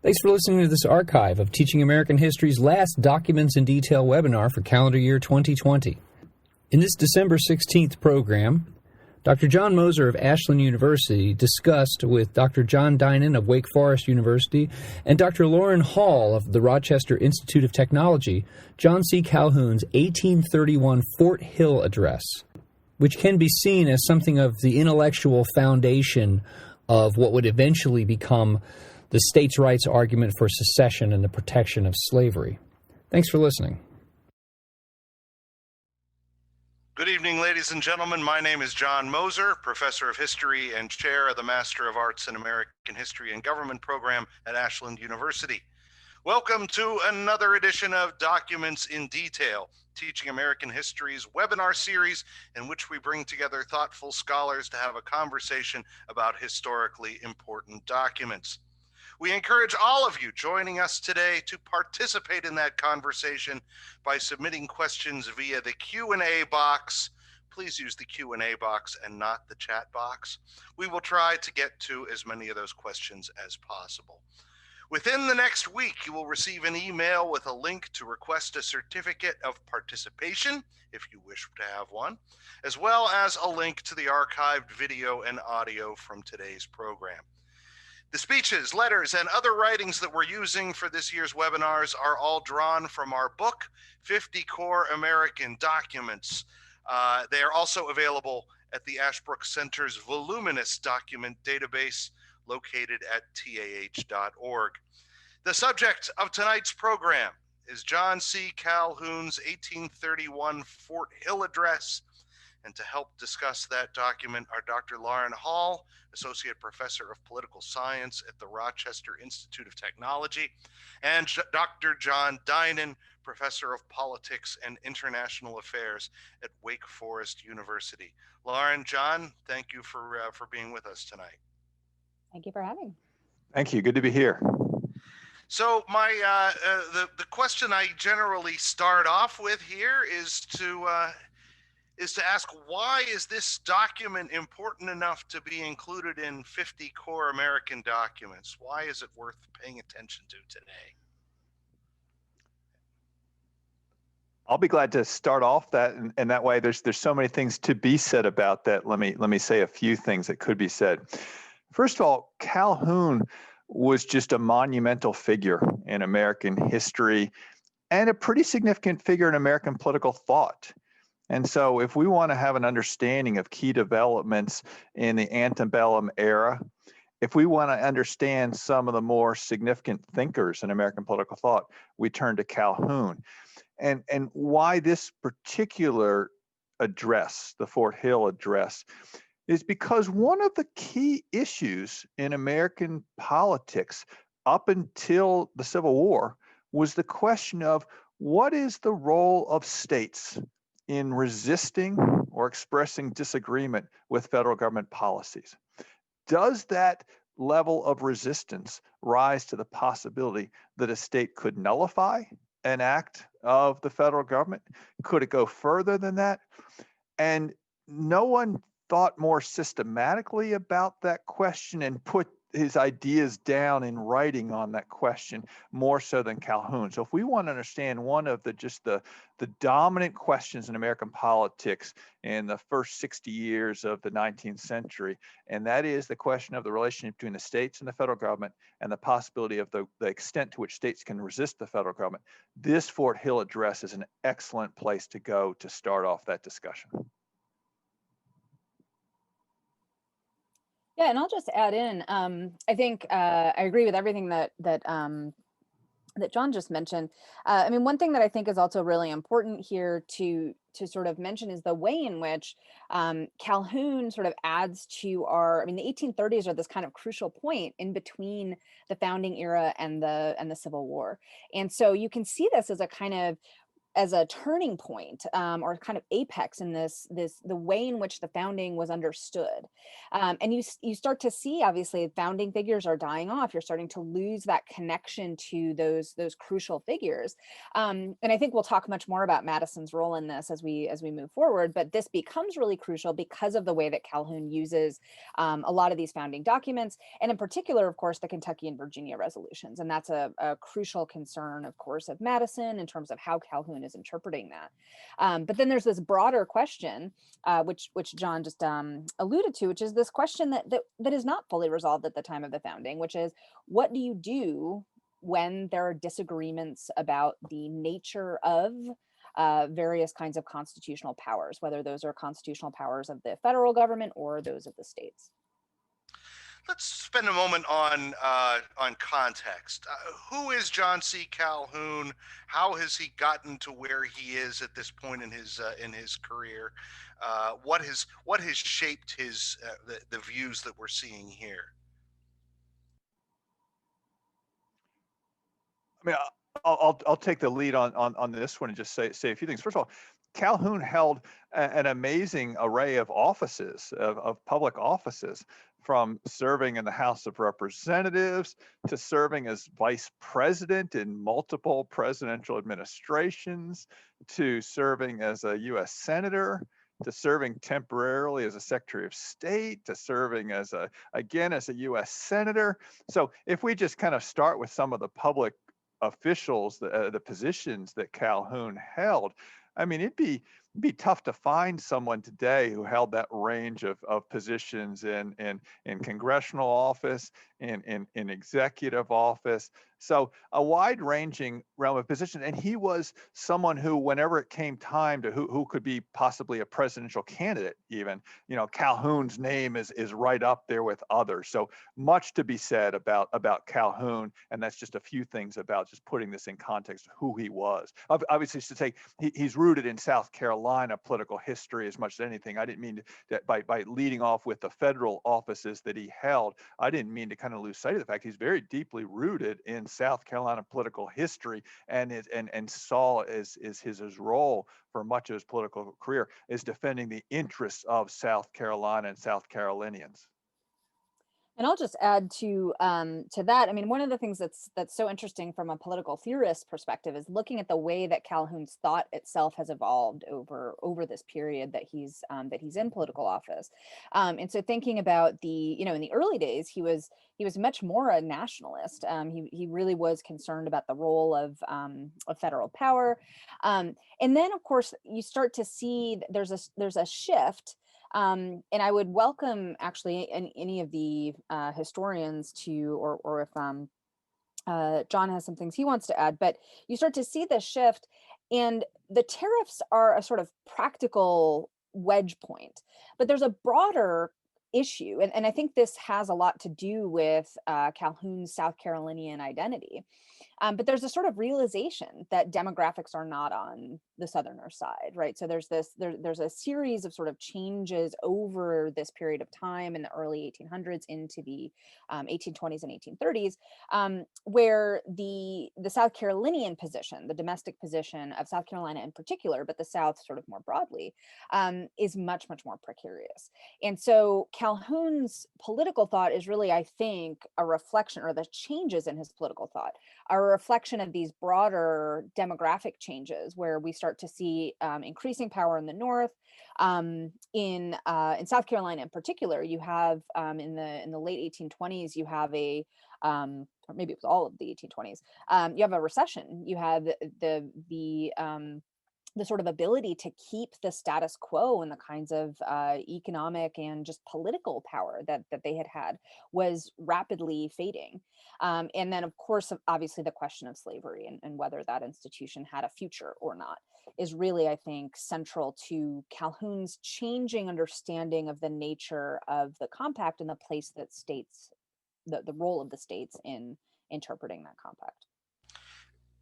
Thanks for listening to this archive of Teaching American History's last Documents in Detail webinar for calendar year 2020. In this December 16th program, Dr. John Moser of Ashland University discussed with Dr. John Dinan of Wake Forest University and Dr. Lauren Hall of the Rochester Institute of Technology, John C. Calhoun's 1831 Fort Hill Address, which can be seen as something of the intellectual foundation of what would eventually become the states' rights argument for secession and the protection of slavery. Thanks for listening. Good evening, ladies and gentlemen. My name is John Moser, Professor of History and Chair of the Master of Arts in American History and Government program at Ashland University. Welcome to another edition of Documents in Detail, Teaching American History's webinar series in which we bring together thoughtful scholars to have a conversation about historically important documents. We encourage all of you joining us today to participate in that conversation by submitting questions via the Q&A box. Please use the Q&A box and not the chat box. We will try to get to as many of those questions as possible. Within the next week, you will receive an email with a link to request a certificate of participation, if you wish to have one, as well as a link to the archived video and audio from today's program. The speeches, letters, and other writings that we're using for this year's webinars are all drawn from our book, 50 Core American Documents. They are also available at the Ashbrook Center's voluminous document database located at tah.org. The subject of tonight's program is John C. Calhoun's 1831 Fort Hill Address. And to help discuss that document are Dr. Lauren Hall, Associate Professor of Political Science at the Rochester Institute of Technology, and Dr. John Dinan, Professor of Politics and International Affairs at Wake Forest University. Lauren, John, thank you for being with us tonight. Thank you for having me. Thank you. Good to be here. So the question I generally start off with here is to ask, why is this document important enough to be included in 50 Core American Documents? Why is it worth paying attention to today? I'll be glad to start off that, and that way there's so many things to be said about that. Let me say a few things that could be said. First of all, Calhoun was just a monumental figure in American history and a pretty significant figure in American political thought. And so if we want to have an understanding of key developments in the antebellum era, if we want to understand some of the more significant thinkers in American political thought, we turn to Calhoun. And why this particular address, the Fort Hill Address, is because one of the key issues in American politics up until the Civil War was the question of what is the role of states in resisting or expressing disagreement with federal government policies. Does that level of resistance rise to the possibility that a state could nullify an act of the federal government? Could it go further than that? And no one thought more systematically about that question and put his ideas down in writing on that question more so than Calhoun. So if we want to understand one of the dominant questions in American politics in the first 60 years of the 19th century, and that is the question of the relationship between the states and the federal government and the possibility of the extent to which states can resist the federal government, this Fort Hill Address is an excellent place to go to start off that discussion. Yeah, and I'll just add in, I think I agree with everything that John just mentioned. I mean, one thing that I think is also really important here to sort of mention is the way in which Calhoun sort of adds to our, I mean, the 1830s are this kind of crucial point in between the founding era and the Civil War. And so you can see this as a kind of as a turning point, or kind of apex in the way in which the founding was understood. And you start to see, obviously, founding figures are dying off. You're starting to lose that connection to those crucial figures. And I think we'll talk much more about Madison's role in this as we move forward. But this becomes really crucial because of the way that Calhoun uses a lot of these founding documents, and in particular, of course, the Kentucky and Virginia resolutions. And that's a crucial concern, of course, of Madison in terms of how Calhoun is interpreting that. But then there's this broader question, which John just alluded to, which is this question that is not fully resolved at the time of the founding, which is, what do you do when there are disagreements about the nature of various kinds of constitutional powers, whether those are constitutional powers of the federal government or those of the states? Let's spend a moment on context. Who is John C. Calhoun? How has he gotten to where he is at this point in his career? What has shaped his the views that we're seeing here? I mean, I'll take the lead on this one and just say a few things. First of all, Calhoun held an amazing array of offices, of public offices, from serving in the House of Representatives to serving as vice president in multiple presidential administrations, to serving as a U.S. senator, to serving temporarily as a Secretary of State, to serving as again as a U.S. senator. So if we just kind of start with some of the public officials, the positions that Calhoun held, I mean, it'd be tough to find someone today who held that range of positions in congressional office, in executive office. So a wide-ranging realm of positions. And he was someone who, whenever it came time to who could be possibly a presidential candidate, even, Calhoun's name is right up there with others. So much to be said about Calhoun. And that's just a few things about just putting this in context of who he was. Obviously, to say he's rooted in South Carolina political history as much as anything. I didn't mean that by leading off with the federal offices that he held, I didn't mean to kind of lose sight of the fact he's very deeply rooted in South Carolina political history, and saw his role for much of his political career is defending the interests of South Carolina and South Carolinians. And I'll just add to that. I mean, one of the things that's so interesting from a political theorist perspective is looking at the way that Calhoun's thought itself has evolved over this period that he's in political office. And so thinking about in the early days, he was much more a nationalist. He really was concerned about the role of federal power. And then, of course, you start to see there's a shift. And I would welcome actually any of the historians to, or if John has some things he wants to add, but you start to see the shift, and the tariffs are a sort of practical wedge point, but there's a broader issue. And I think this has a lot to do with Calhoun's South Carolinian identity. But there's a sort of realization that demographics are not on the Southerner side, right? So there's a series of sort of changes over this period of time in the early 1800s into the 1820s and 1830s, where the South Carolinian position, the domestic position of South Carolina in particular, but the South sort of more broadly, is much, much more precarious. And so Calhoun's political thought is really, I think, a reflection, or the changes in his political thought are a reflection of these broader demographic changes, where we start to see increasing power in the North. In South Carolina in particular, you have in the late 1820s, you have or maybe it was all of the 1820s, you have a recession. You have the sort of ability to keep the status quo and the kinds of economic and just political power that they had was rapidly fading. And then, of course, obviously the question of slavery and whether that institution had a future or not is really, I think, central to Calhoun's changing understanding of the nature of the compact and the place that states, the role of the states in interpreting that compact.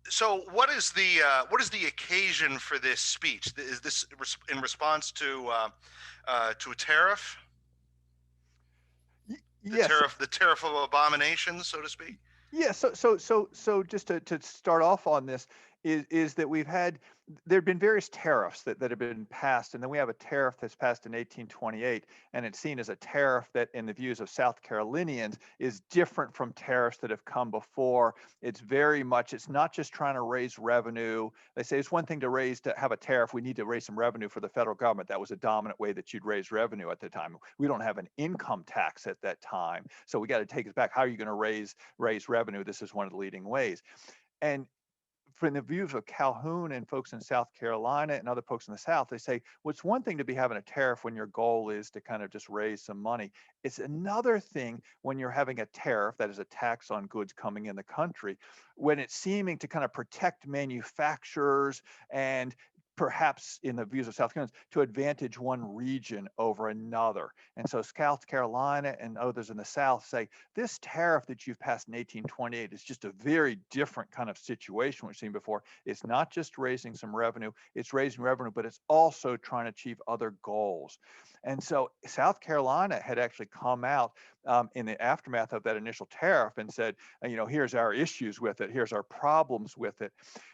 So what is the occasion for this speech? Is this in response to a tariff? Yes. The tariff of abominations, so to speak. Yeah. So just to start off on this, is that there have been various tariffs that have been passed, and then we have a tariff that's passed in 1828, and it's seen as a tariff that, in the views of South Carolinians, is different from tariffs that have come before. It's not just trying to raise revenue. They say it's one thing to have a tariff. We need to raise some revenue for the federal government. That was a dominant way that you'd raise revenue at the time. We don't have an income tax at that time, so we got to take it back. How are you going to raise revenue? This is one of the leading ways. And from the views of Calhoun and folks in South Carolina and other folks in the South, they say, well, it's one thing to be having a tariff when your goal is to kind of just raise some money. It's another thing when you're having a tariff, that is a tax on goods coming in the country, when it's seeming to kind of protect manufacturers and perhaps, in the views of South Carolinians, to advantage one region over another. And so South Carolina and others in the South say, this tariff that you've passed in 1828 is just a very different kind of situation we've seen before. It's not just raising some revenue, it's raising revenue, but it's also trying to achieve other goals. And so South Carolina had actually come out in the aftermath of that initial tariff and said, here's our issues with it, here's our problems with it.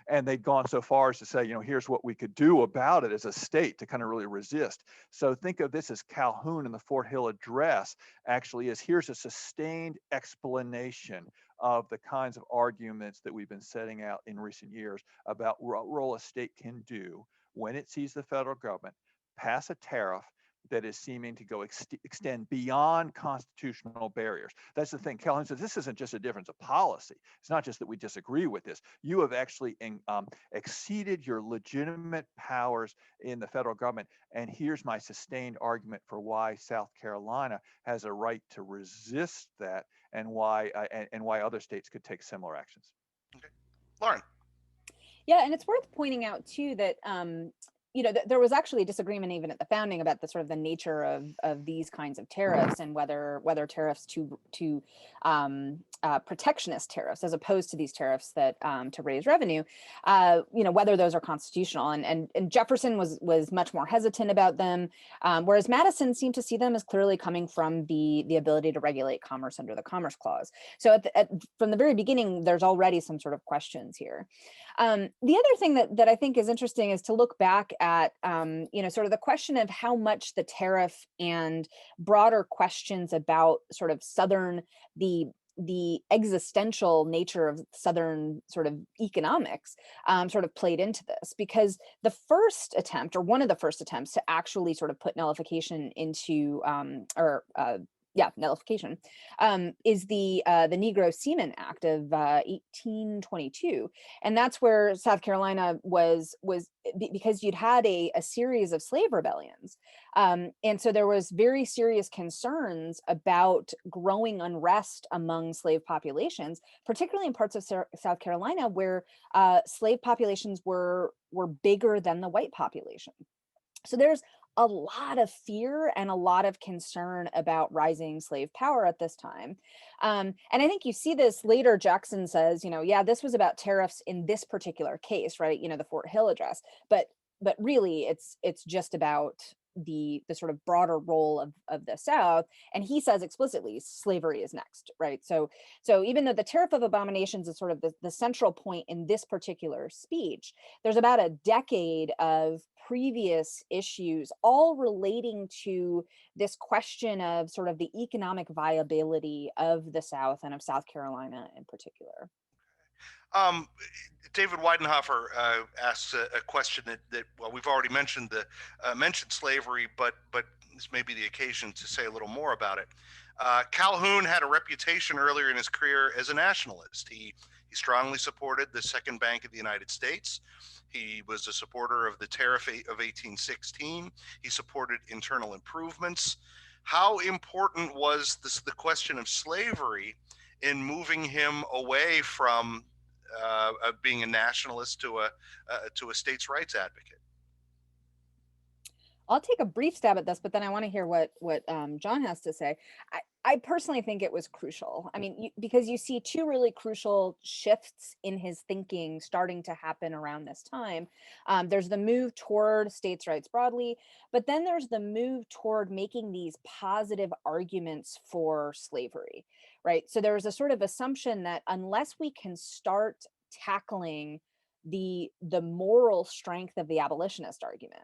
And they'd gone so far as to say, here's what we could do about it as a state to kind of really resist. So think of this as Calhoun in the Fort Hill Address actually is, here's a sustained explanation of the kinds of arguments that we've been setting out in recent years about what role a state can do when it sees the federal government pass a tariff that is seeming to go extend beyond constitutional barriers. That's the thing. Calhoun says this isn't just a difference of policy. It's not just that we disagree with this. You have actually exceeded your legitimate powers in the federal government. And here's my sustained argument for why South Carolina has a right to resist that, and why other states could take similar actions. Okay, Lauren. Yeah, and it's worth pointing out too that there was actually a disagreement even at the founding about the sort of the nature of these kinds of tariffs, and whether tariffs to protectionist tariffs as opposed to these tariffs that to raise revenue, whether those are constitutional. And Jefferson was much more hesitant about them, whereas Madison seemed to see them as clearly coming from the ability to regulate commerce under the Commerce Clause. So from the very beginning, there's already some sort of questions here. The other thing that I think is interesting is to look back at, sort of the question of how much the tariff and broader questions about sort of the existential nature of Southern sort of economics sort of played into this, because the first attempt, or one of the first attempts, to actually sort of put nullification into nullification is the Negro Seaman Act of 1822, and that's where South Carolina was because you'd had a series of slave rebellions, and so there was very serious concerns about growing unrest among slave populations, particularly in parts of South Carolina where slave populations were bigger than the white population. So there's a lot of fear and a lot of concern about rising slave power at this time. And I think you see this later. Jackson says, this was about tariffs in this particular case, right? The Fort Hill Address, but really it's just about the sort of broader role of the South. And he says explicitly, slavery is next, right? So even though the Tariff of Abominations is sort of the central point in this particular speech, there's about a decade of previous issues all relating to this question of sort of the economic viability of the South and of South Carolina in particular. David Weidenhofer asks a question that we've already mentioned slavery, but this may be the occasion to say a little more about it. Calhoun had a reputation earlier in his career as a nationalist. He strongly supported the Second Bank of the United States. He was a supporter of the Tariff of 1816. He supported internal improvements. How important was the question of slavery in moving him away from being a nationalist to a states' rights advocate? I'll take a brief stab at this, but then I want to hear what John has to say. I personally think it was crucial. I mean, because you see two really crucial shifts in his thinking starting to happen around this time. There's the move toward states' rights broadly, but then there's the move toward making these positive arguments for slavery, right? So there was a sort of assumption that unless we can start tackling the moral strength of the abolitionist argument.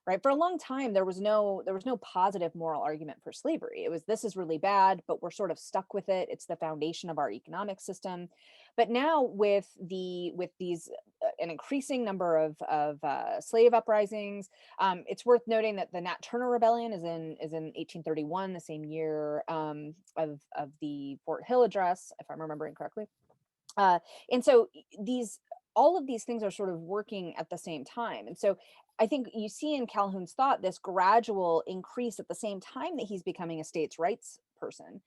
Right, for a long time there was no positive moral argument for slavery. It was, this is really bad, but we're sort of stuck with it. It's the foundation of our economic system. But now with these an increasing number of slave uprisings, it's worth noting that the Nat Turner Rebellion is in 1831, the same year of the Fort Hill Address, if I'm remembering correctly. And so all of these things are sort of working at the same time. And so I think you see in Calhoun's thought this gradual increase at the same time that he's becoming a states' rights person.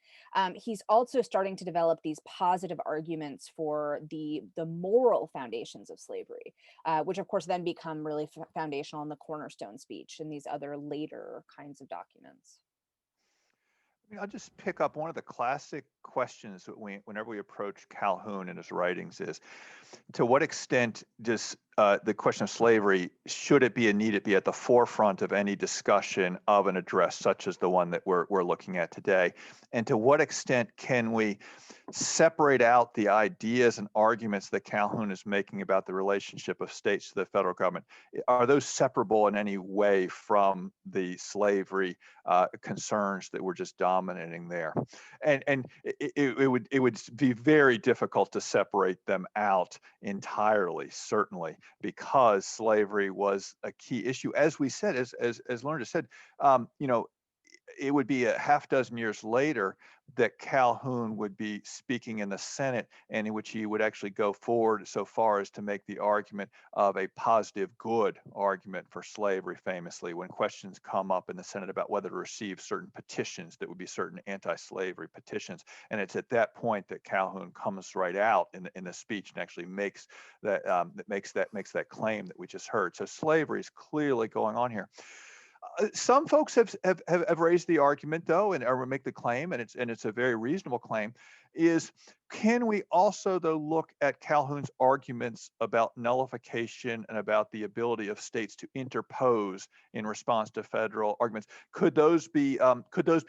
He's also starting to develop these positive arguments for the moral foundations of slavery, which of course then become really foundational in the cornerstone speech and these other later kinds of documents. I'll just pick up one of the classic questions that whenever we approach Calhoun in his writings is, to what extent does the question of slavery, should it be and need it be at the forefront of any discussion of an address such as the one that we're looking at today? And to what extent can we separate out the ideas and arguments that Calhoun is making about the relationship of states to the federal government? Are those separable in any way from the slavery concerns that were just dominating there? And it would be very difficult to separate them out entirely, certainly, because slavery was a key issue. As we said, as Lauren just said, it would be a half dozen years later that Calhoun would be speaking in the Senate, and in which he would actually go forward so far as to make the argument of a positive good argument for slavery, famously, when questions come up in the Senate about whether to receive certain petitions that would be certain anti-slavery petitions. And it's at that point that Calhoun comes right out in the speech and actually makes that claim that we just heard. So slavery is clearly going on here. Some folks have raised the argument, though, or make the claim, and it's a very reasonable claim, is, can we also, though, look at Calhoun's arguments about nullification and about the ability of states to interpose in response to federal arguments? Could those be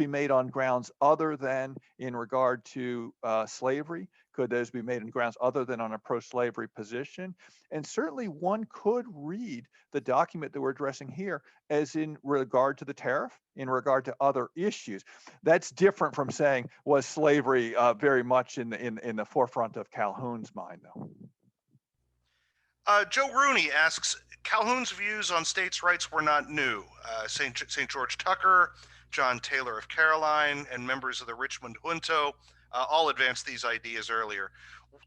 made on grounds other than in regard to slavery? Could those be made on grounds other than on a pro-slavery position? And certainly one could read the document that we're addressing here as in regard to the tariff, in regard to other issues. That's different from saying, was slavery very much in the forefront of Calhoun's mind, though? Joe Rooney asks, Calhoun's views on states' rights were not new. St. George Tucker, John Taylor of Caroline, and members of the Richmond Junto all advanced these ideas earlier.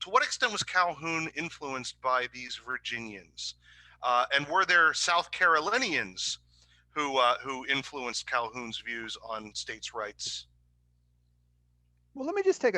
To what extent was Calhoun influenced by these Virginians? And were there South Carolinians who influenced Calhoun's views on states' rights? Well, let me just take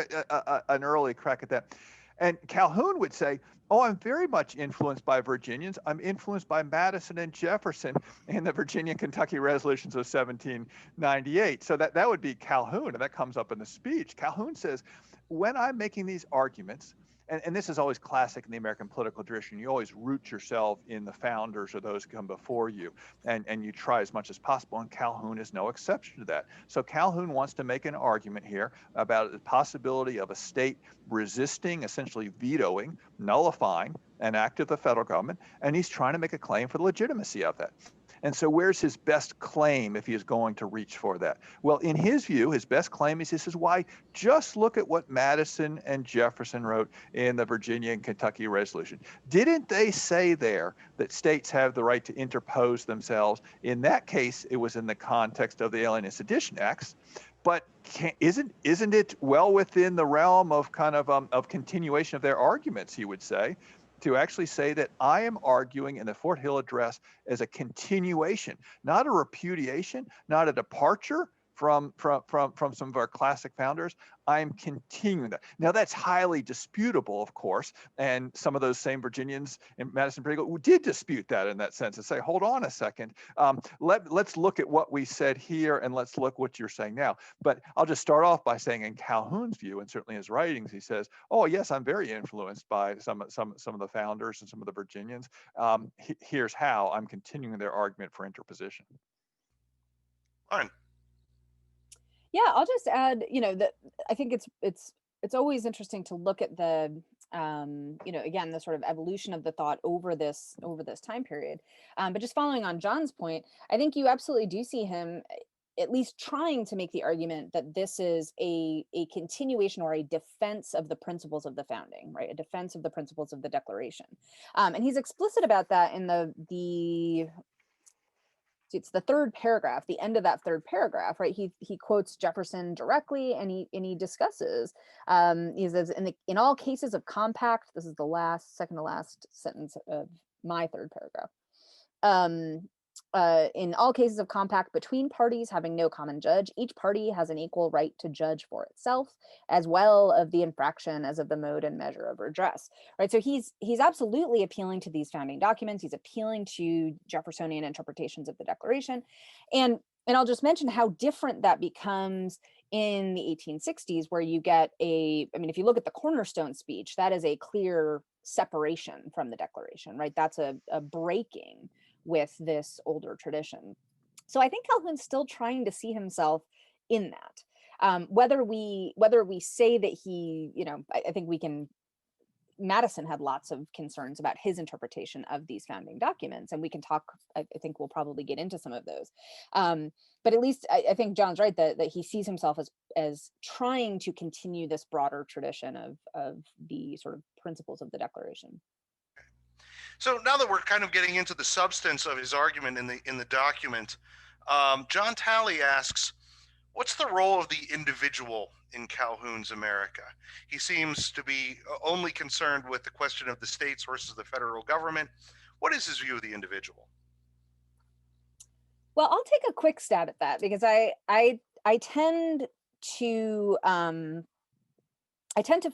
an early crack at that. And Calhoun would say, oh, I'm very much influenced by Virginians. I'm influenced by Madison and Jefferson in the Virginia-Kentucky resolutions of 1798. So that would be Calhoun, and that comes up in the speech. Calhoun says, when I'm making these arguments, and this is always classic in the American political tradition, you always root yourself in the founders or those who come before you, and you try as much as possible, and Calhoun is no exception to that. So Calhoun wants to make an argument here about the possibility of a state resisting, essentially vetoing, nullifying an act of the federal government, and he's trying to make a claim for the legitimacy of that. And so where's his best claim if he is going to reach for that? Well, in his view, his best claim is, he says, why, just look at what Madison and Jefferson wrote in the Virginia and Kentucky resolution. Didn't they say there that states have the right to interpose themselves? In that case, it was in the context of the Alien and Sedition Acts. But isn't it well within the realm of kind of continuation of their arguments, he would say, to actually say that I am arguing in the Fort Hill Address as a continuation, not a repudiation, not a departure from some of our classic founders. I am continuing that. Now, that's highly disputable, of course, and some of those same Virginians in Madison did dispute that in that sense and say, hold on a second, let's look at what we said here and let's look what you're saying now. But I'll just start off by saying, in Calhoun's view, and certainly his writings, he says, oh yes, I'm very influenced by some of the founders and some of the Virginians. Here's how I'm continuing their argument for interposition. Fine. Yeah, I'll just add, that I think it's always interesting to look at the again, the sort of evolution of the thought over this time period. But just following on John's point, I think you absolutely do see him at least trying to make the argument that this is a continuation or a defense of the principles of the founding, right? A defense of the principles of the Declaration. And he's explicit about that in it's the third paragraph, the end of that third paragraph, right? He quotes Jefferson directly, and he discusses. He says, in all cases of compact, this is the second to last sentence of my third paragraph. In all cases of compact between parties having no common judge, each party has an equal right to judge for itself, as well of the infraction as of the mode and measure of redress. Right. So he's absolutely appealing to these founding documents. He's appealing to Jeffersonian interpretations of the Declaration, and I'll just mention how different that becomes in the 1860s, where you get if you look at the Cornerstone speech, that is a clear separation from the Declaration, right? That's a breaking with this older tradition. So I think Calhoun's still trying to see himself in that. Whether we say that he, I think we can. Madison had lots of concerns about his interpretation of these founding documents, and we can talk. I think we'll probably get into some of those. But at least I think John's right that he sees himself as trying to continue this broader tradition of the sort of principles of the Declaration. So now that we're kind of getting into the substance of his argument in the document, John Talley asks, what's the role of the individual in Calhoun's America? He seems to be only concerned with the question of the states versus the federal government. What is his view of the individual? Well, I'll take a quick stab at that, because I tend to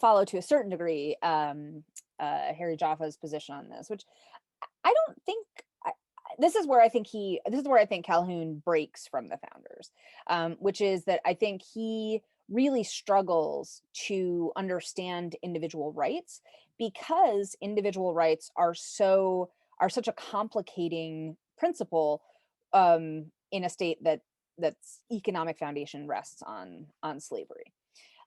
follow to a certain degree Harry Jaffe's position on this, which I don't think. This is where I think Calhoun breaks from the founders, which is that I think he really struggles to understand individual rights, because individual rights are such a complicating principle in a state that's economic foundation rests on slavery.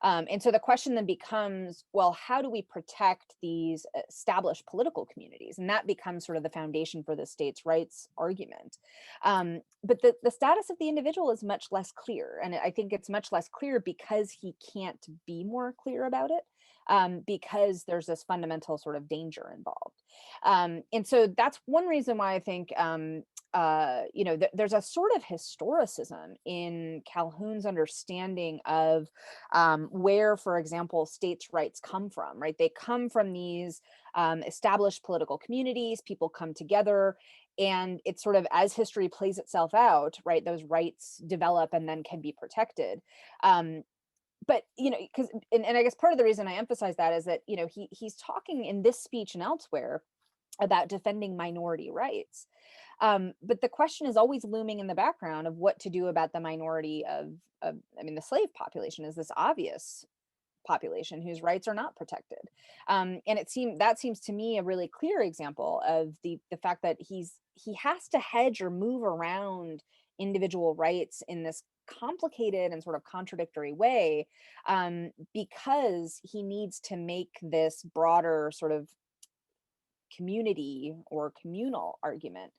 And so the question then becomes, well, how do we protect these established political communities? And that becomes sort of the foundation for the states' rights argument. But the status of the individual is much less clear. And I think it's much less clear because he can't be more clear about it, because there's this fundamental sort of danger involved. And so that's one reason why I think there's a sort of historicism in Calhoun's understanding of where, for example, states' rights come from, right? They come from these established political communities. People come together, and it's sort of, as history plays itself out, right, those rights develop and then can be protected. But because I guess part of the reason I emphasize that is that he's talking in this speech and elsewhere about defending minority rights. But the question is always looming in the background of what to do about the minority of the slave population is this obvious population whose rights are not protected. And that seems to me a really clear example of the fact that he has to hedge or move around individual rights in this complicated and sort of contradictory way, because he needs to make this broader sort of community or communal argument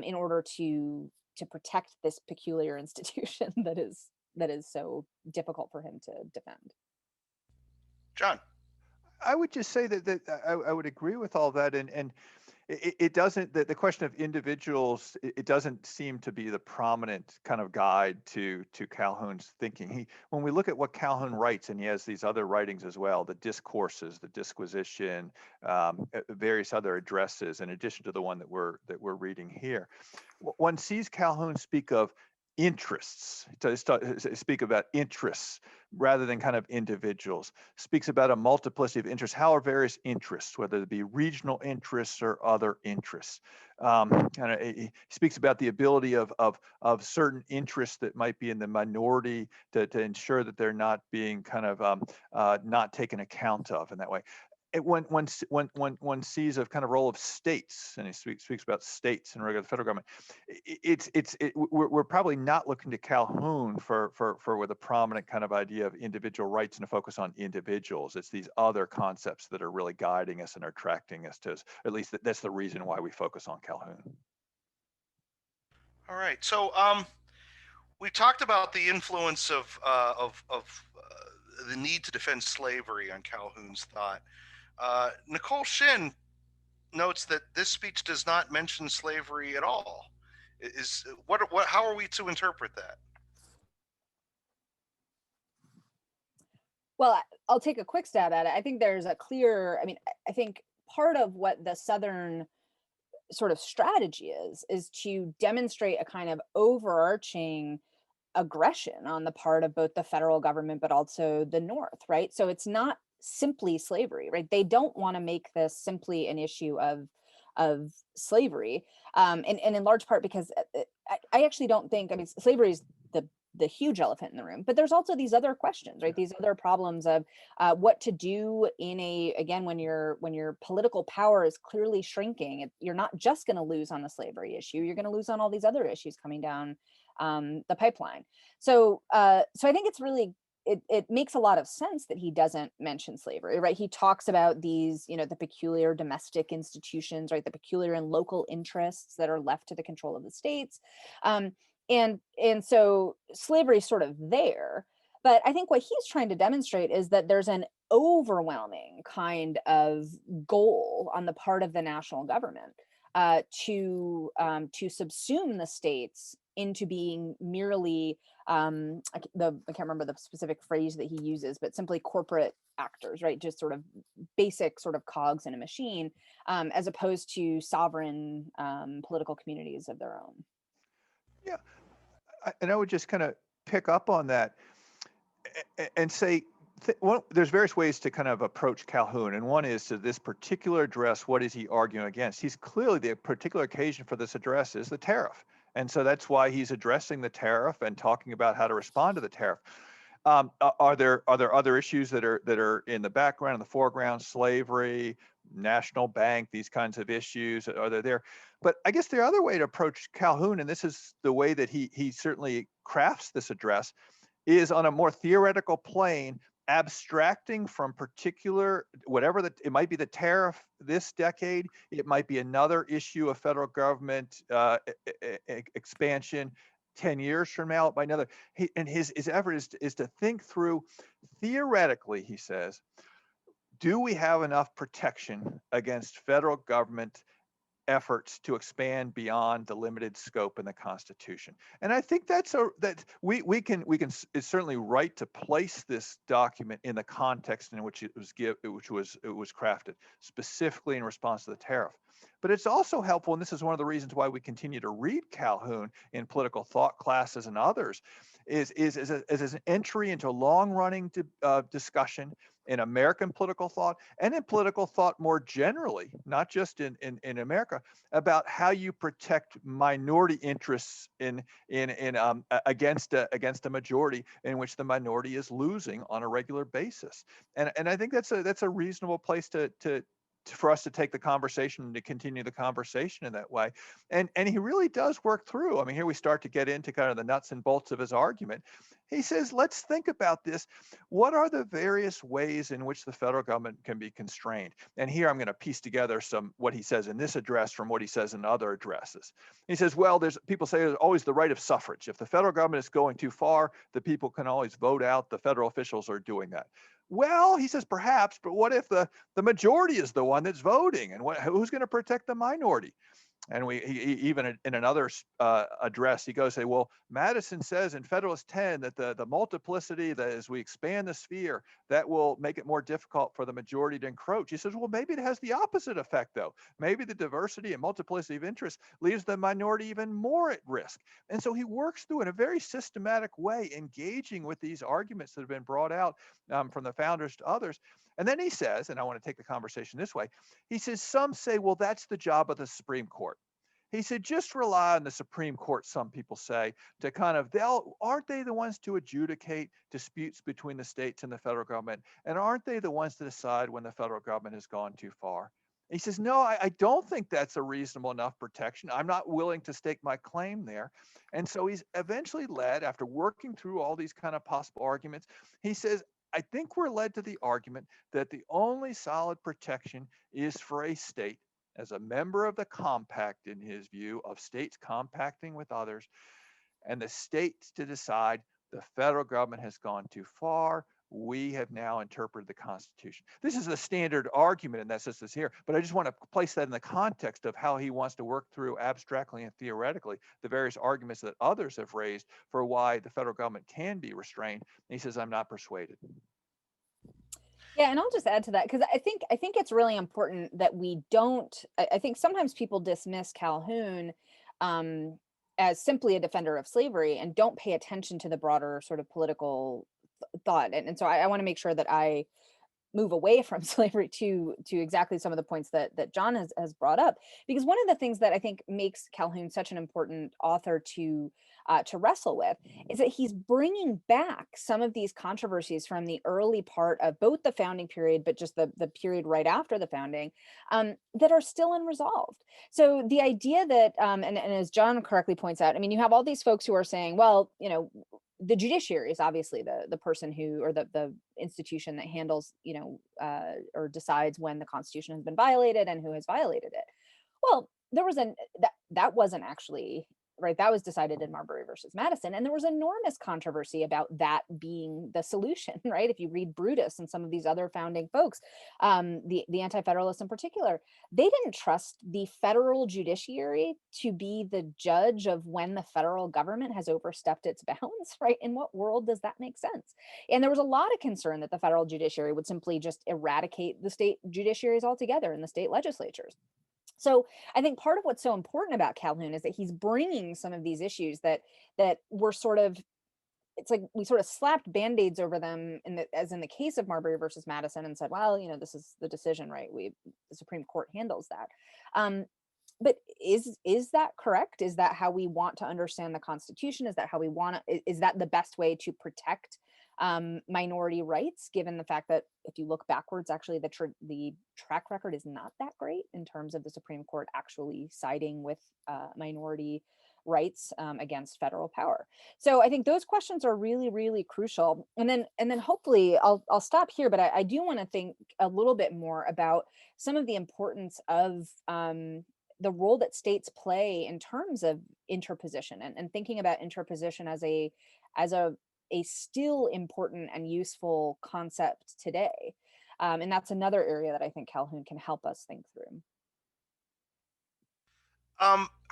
in order to protect this peculiar institution that is so difficult for him to defend. John. I would just say that I would agree with all that, and it doesn't, the question of individuals, it doesn't seem to be the prominent kind of guide to Calhoun's thinking. When we look at what Calhoun writes, and he has these other writings as well, the discourses, the disquisition, various other addresses, in addition to the one that we're reading here, one sees Calhoun speak of interests, to speak about interests rather than kind of individuals, speaks about a multiplicity of interests. How are various interests, whether it be regional interests or other interests? He speaks about the ability of certain interests that might be in the minority to ensure that they're not being kind of not taken account of in that way. one sees a kind of role of states, and he speaks about states and regular federal government, we're probably not looking to Calhoun for with a prominent kind of idea of individual rights and a focus on individuals. It's these other concepts that are really guiding us and are attracting us to us. At least that's the reason why we focus on Calhoun. All right. So we talked about the influence of the need to defend slavery on Calhoun's thought. Nicole Shin notes that this speech does not mention slavery at all. How are we to interpret that? Well, I'll take a quick stab at it. I think there's a clear, I think part of what the Southern sort of strategy is to demonstrate a kind of overarching aggression on the part of both the federal government, but also the North, right? So it's not simply slavery, right? They don't want to make this simply an issue of slavery, and in large part because I actually don't think, slavery is the huge elephant in the room, but there's also these other questions, right? These other problems of what to do again, when your political power is clearly shrinking. You're not just going to lose on the slavery issue, you're going to lose on all these other issues coming down the pipeline. So I think it's really, it makes a lot of sense that he doesn't mention slavery, right? He talks about these, the peculiar domestic institutions, right? The peculiar and local interests that are left to the control of the states. And so slavery is sort of there, but I think what he's trying to demonstrate is that there's an overwhelming kind of goal on the part of the national government to subsume the states into being merely I can't remember the specific phrase that he uses, but simply corporate actors, right? Just sort of basic sort of cogs in a machine, as opposed to sovereign political communities of their own. Yeah, and I would just kind of pick up on that and say, there's various ways to kind of approach Calhoun, and one is to this particular address, what is he arguing against? He's clearly, the particular occasion for this address is the tariff, and so that's why he's addressing the tariff and talking about how to respond to the tariff. Are there other issues that are in the background, in the foreground? Slavery, national bank, these kinds of issues, are they there? But I guess the other way to approach Calhoun, and this is the way that he certainly crafts this address, is on a more theoretical plane, abstracting from particular, whatever it might be, the tariff this decade, it might be another issue of federal government expansion 10 years from now, by another. His effort is to think through theoretically, he says, do we have enough protection against federal government efforts to expand beyond the limited scope in the Constitution? And I think that we can it's certainly right to place this document in the context in which it was crafted, specifically in response to the tariff. But it's also helpful, and this is one of the reasons why we continue to read Calhoun in political thought classes and others, is an entry into a long-running discussion in American political thought and in political thought more generally, not just in America, about how you protect minority interests against a majority in which the minority is losing on a regular basis. And I think that's a reasonable place for us to take the conversation and to continue the conversation in that way. And he really does work through. Here we start to get into kind of the nuts and bolts of his argument. He says, let's think about this. What are the various ways in which the federal government can be constrained? And here I'm going to piece together what he says in this address from what he says in other addresses. He says, well, people say there's always the right of suffrage. If the federal government is going too far, the people can always vote out. The federal officials are doing that. Well, he says, perhaps, but what if the majority is the one that's voting, and who's going to protect the minority? And even in another address, he goes, say, well, Madison says in Federalist 10 that the multiplicity, that as we expand the sphere, that will make it more difficult for the majority to encroach. He says, well, maybe it has the opposite effect, though. Maybe the diversity and multiplicity of interests leaves the minority even more at risk. And so he works through in a very systematic way, engaging with these arguments that have been brought out from the founders to others. And then he says, and I want to take the conversation this way, he says, some say, well, that's the job of the Supreme Court. He said, just rely on the Supreme Court, some people say, to kind of, aren't they the ones to adjudicate disputes between the states and the federal government? And aren't they the ones to decide when the federal government has gone too far? He says, no, I don't think that's a reasonable enough protection. I'm not willing to stake my claim there. And so he's eventually led, after working through all these kind of possible arguments, he says, I think we're led to the argument that the only solid protection is for a state as a member of the compact, in his view, of states compacting with others, and the states to decide the federal government has gone too far. We have now interpreted the Constitution. This is a standard argument, and that's just this here. But I just want to place that in the context of how he wants to work through abstractly and theoretically the various arguments that others have raised for why the federal government can be restrained. And he says, I'm not persuaded. Yeah, and I'll just add to that, because I think it's really important that we don't. I think sometimes people dismiss Calhoun as simply a defender of slavery and don't pay attention to the broader sort of political thought. And so I want to make sure that I move away from slavery to exactly some of the points that John has brought up, because one of the things that I think makes Calhoun such an important author to wrestle with is that he's bringing back some of these controversies from the early part of both the founding period, but just the period right after the founding, that are still unresolved. So the idea that, and as John correctly points out, I mean, you have all these folks who are saying, well, you know, the judiciary is obviously the person who, or the institution that handles, you know, or decides when the Constitution has been violated and who has violated it. Well, there was that wasn't actually right. That was decided in Marbury versus Madison, and there was enormous controversy about that being the solution, right? If you read Brutus and some of these other founding folks, the Anti-Federalists in particular, they didn't trust the federal judiciary to be the judge of when the federal government has overstepped its bounds, right? In what world does that make sense? And there was a lot of concern that the federal judiciary would simply just eradicate the state judiciaries altogether in the state legislatures. So I think part of what's so important about Calhoun is that he's bringing some of these issues that were sort of, it's like we sort of slapped band-aids over them as in the case of Marbury versus Madison, and said, well, you know, this is the decision, right? The Supreme Court handles that. But is that correct? Is that how we want to understand the Constitution? Is that how we want to, is that the best way to protect minority rights, given the fact that if you look backwards, actually the track record is not that great in terms of the Supreme Court actually siding with minority rights against federal power. So I think those questions are really, really crucial. And then hopefully I'll stop here, but I do want to think a little bit more about some of the importance of the role that states play in terms of interposition, and thinking about interposition as a still important and useful concept today. And that's another area that I think Calhoun can help us think through.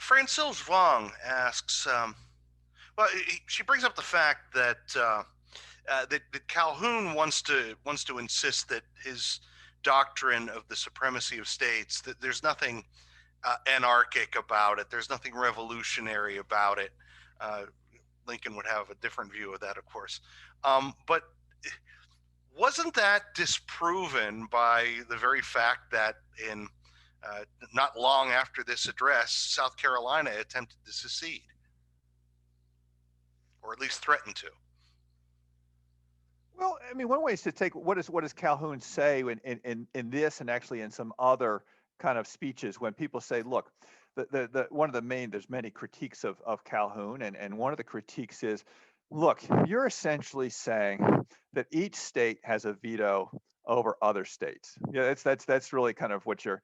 Francille Zhuang asks, well, she brings up the fact that that Calhoun wants to insist that his doctrine of the supremacy of states, that there's nothing anarchic about it, there's nothing revolutionary about it. Lincoln would have a different view of that, of course. But wasn't that disproven by the very fact that in not long after this address, South Carolina attempted to secede, or at least threatened to? Well, I mean, one way is to take what does Calhoun say in this, and actually in some other kind of speeches, when people say, look, the one of the main, there's many critiques of Calhoun, and one of the critiques is, look, you're essentially saying that each state has a veto over other states. Yeah, that's really kind of what you're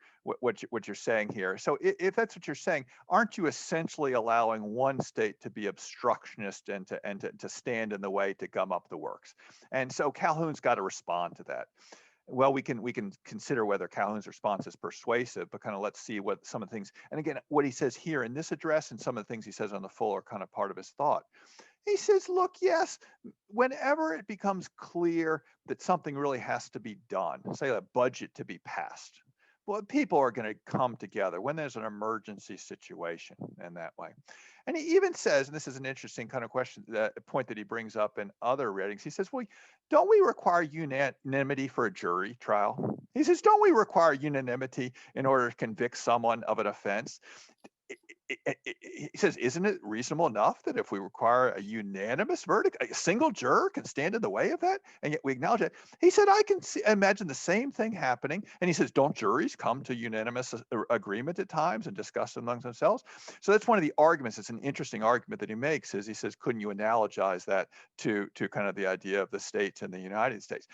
saying here. So if that's what you're saying, aren't you essentially allowing one state to be obstructionist and to stand in the way, to gum up the works? And so Calhoun's got to respond to that. Well, we can consider whether Calhoun's response is persuasive, but kind of let's see what some of the things, and again, what he says here in this address and some of the things he says on the full are kind of part of his thought. He says, look, yes, whenever it becomes clear that something really has to be done, say a budget to be passed, well, people are going to come together when there's an emergency situation in that way. And he even says, and this is an interesting kind of question, that point that he brings up in other readings, he says, well, don't we require unanimity for a jury trial? He says, don't we require unanimity in order to convict someone of an offense? he says, isn't it reasonable enough that if we require a unanimous verdict, a single juror can stand in the way of that? And yet we acknowledge it. He said, I can imagine the same thing happening. And he says, don't juries come to unanimous agreement at times and discuss amongst themselves? So that's one of the arguments. It's an interesting argument that he makes, is he says, couldn't you analogize that to kind of the idea of the states and the United States?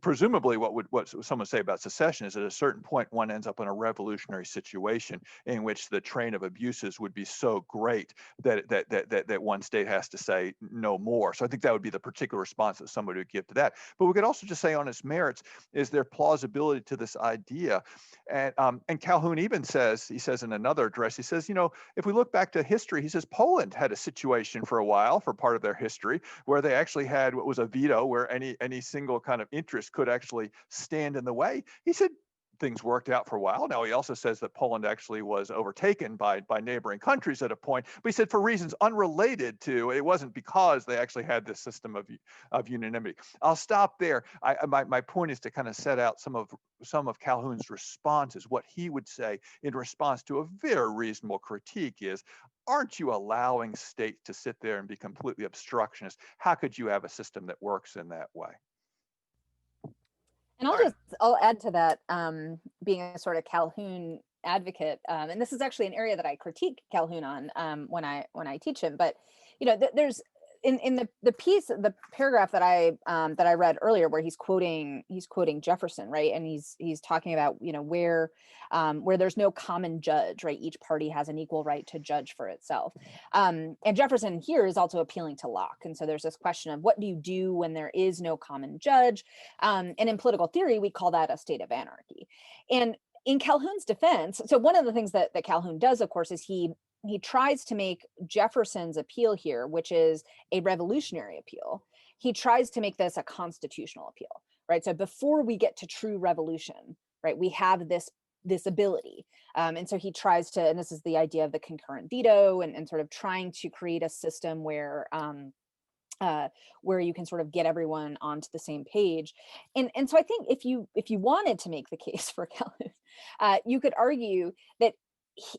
Presumably what someone say about secession is at a certain point, one ends up in a revolutionary situation in which the train of abuses would be so great that one state has to say no more. So I think that would be the particular response that somebody would give to that. But we could also just say on its merits, is there plausibility to this idea? And Calhoun even says, he says in another address, he says, if we look back to history, he says Poland had a situation for a while, for part of their history, where they actually had what was a veto, where any single kind of interest could actually stand in the way. He said things worked out for a while. Now, he also says that Poland actually was overtaken by neighboring countries at a point, but he said for reasons unrelated to, it wasn't because they actually had this system of unanimity. I'll stop there. My point is to kind of set out some of Calhoun's responses. What he would say in response to a very reasonable critique is, aren't you allowing states to sit there and be completely obstructionist? How could you have a system that works in that way? And I'll add to that, being a sort of Calhoun advocate, and this is actually an area that I critique Calhoun on when I teach him. But there's in the piece, the paragraph that I read earlier, where he's quoting Jefferson, right, and he's talking about where there's no common judge, right, each party has an equal right to judge for itself, and Jefferson here is also appealing to Locke, and so there's this question of what do you do when there is no common judge, and in political theory we call that a state of anarchy. And in Calhoun's defense, so one of the things that Calhoun does, of course, is he tries to make Jefferson's appeal here, which is a revolutionary appeal, he tries to make this a constitutional appeal, right? So before we get to true revolution, right, we have this ability. And so he tries to, and this is the idea of the concurrent veto, and sort of trying to create a system where you can sort of get everyone onto the same page. And so I think if you wanted to make the case for Calhoun, you could argue that